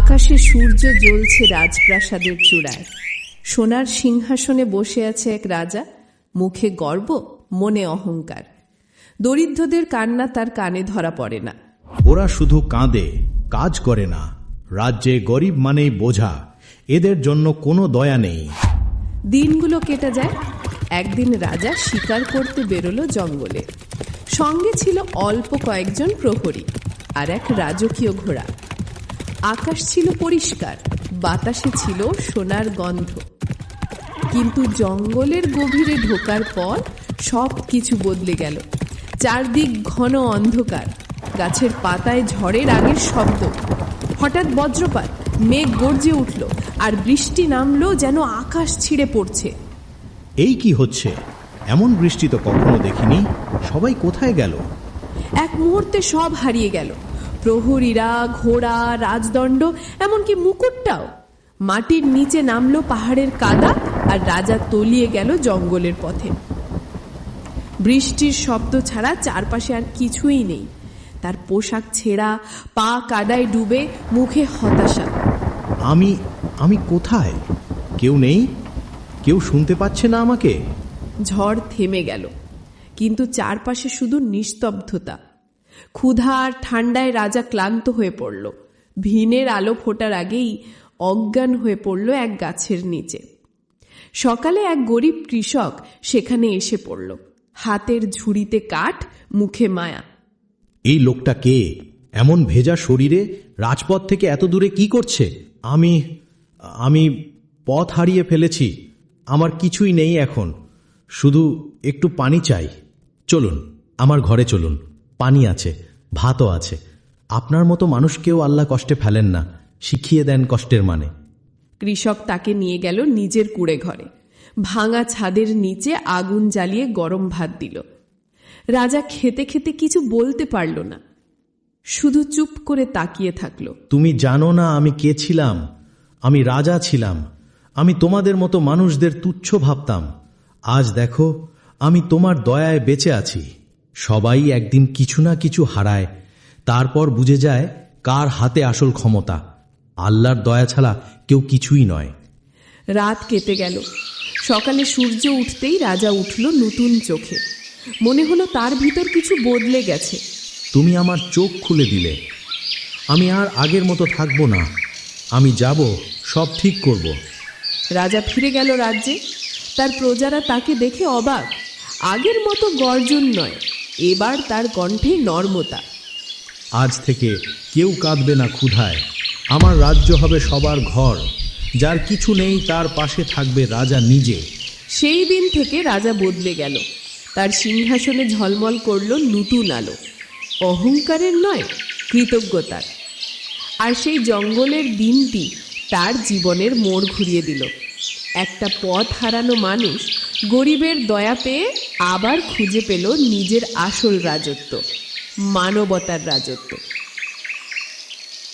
আকাশে সূর্য জ্বলছে রাজপ্রাসাদের চূড়ায়। সোনার সিংহাসনে বসে আছে এক রাজা, মুখে গর্ব, মনে অহংকার। দরিদ্রদের কান্না তার কানে ধরা পড়ে না। ওরা শুধু কাঁদে, কাজ করে না। রাজ্যে গরিব মানেই বোঝা, এদের জন্য কোনো দয়া নেই। দিনগুলো কেটে যায়। একদিন রাজা শিকার করতে বেরোলো জঙ্গলে। সঙ্গে ছিল অল্প কয়েকজন প্রহরী আর এক রাজকীয় ঘোড়া। আকাশ ছিল পরিষ্কার, বাতাসে ছিল সোনার গন্ধ। কিন্তু জঙ্গলের গভীরে ঢোকার পর সব কিছু বদলে গেল। চারদিক ঘন অন্ধকার, গাছের পাতায় ঝড়ের আগের শব্দ। হঠাৎ বজ্রপাত, মেঘ গর্জে উঠল আর বৃষ্টি নামলো যেন আকাশ ছিঁড়ে পড়ছে। এই কি হচ্ছে? এমন বৃষ্টি তো কখনো দেখিনি। সবাই কোথায় গেল? এক মুহূর্তে সব হারিয়ে গেল। প্রহরীরা, ঘোড়া, রাজদণ্ড, এমনকি মুকুটটাও। মাটির নিচে নামলো পাহাড়ের কাদা, আর রাজা তলিয়ে গেল জঙ্গলের পথে। বৃষ্টির শব্দ ছাড়া চারপাশে আর কিছুই নেই। তার পোশাক ছেঁড়া, পা কাদায় ডুবে, মুখে হতাশা। আমি কোথায়? কেউ নেই? কেউ শুনতে পাচ্ছে না আমাকে? ঝড় থেমে গেল, কিন্তু চারপাশে শুধু নিস্তব্ধতা। ক্ষুধা আর ঠান্ডায় রাজা ক্লান্ত হয়ে পড়ল। ভিনের আলো ফোটার আগেই অজ্ঞান হয়ে পড়ল এক গাছের নিচে। সকালে এক গরিব কৃষক সেখানে এসে পড়ল, হাতের ঝুড়িতে কাঠ, মুখে মায়া। এই লোকটা কে? এমন ভেজা শরীরে রাজপথ থেকে এত দূরে কি করছে? আমি পথ হারিয়ে ফেলেছি। আমার কিছুই নেই এখন, শুধু একটু পানি চাই। চলুন, আমার ঘরে চলুন। পানি আছে, ভাতও আছে। আপনার মতো মানুষকেও আল্লাহ কষ্টে ফেলেন না, শিখিয়ে দেন কষ্টের মানে। কৃষক তাকে নিয়ে গেল নিজের কুঁড়ে ঘরে। ভাঙা ছাদের নিচে আগুন জ্বালিয়ে গরম ভাত দিল। রাজা খেতে খেতে কিছু বলতে পারল না, শুধু চুপ করে তাকিয়ে থাকল। তুমি জানো না আমি কে ছিলাম? আমি রাজা ছিলাম। আমি তোমাদের মতো মানুষদের তুচ্ছ ভাবতাম। আজ দেখো, আমি তোমার দয়ায় বেঁচে আছি। সবাই একদিন কিছু না কিছু হারায়, তারপর বুঝে যায় কার হাতে আসল ক্ষমতা। আল্লাহর দয়া ছাড়া কেউ কিছুই নয়। রাত কেটে গেল। সকালে সূর্য উঠতেই রাজা উঠল নতুন চোখে। মনে হলো তার ভিতর কিছু বদলে গেছে। তুমি আমার চোখ খুলে দিলে। আমি আর আগের মতো থাকবো না। আমি যাব, সব ঠিক করব। রাজা ফিরে গেল রাজ্যে। তার প্রজারা তাকে দেখে অবাক। আগের মতো গর্জন নয়, এবার তার কণ্ঠে নর্মতা। আজ থেকে কেউ কাঁদবে না ক্ষুধায়। আমার রাজ্য হবে সবার ঘর। যার কিছু নেই তার পাশে থাকবে রাজা নিজে। সেই দিন থেকে রাজা বদলে গেল। তার সিংহাসনে ঝলমল করল নতুন আলো, অহংকারের নয়, কৃতজ্ঞতার। আর সেই জঙ্গলের দিনটি তার জীবনের মোড় ঘুরিয়ে দিল। একটা পথ হারানো মানুষ গরিবের দয়া পেয়ে আবার খুঁজে পেল নিজের আসল রাজত্ব, মানবতার রাজত্ব।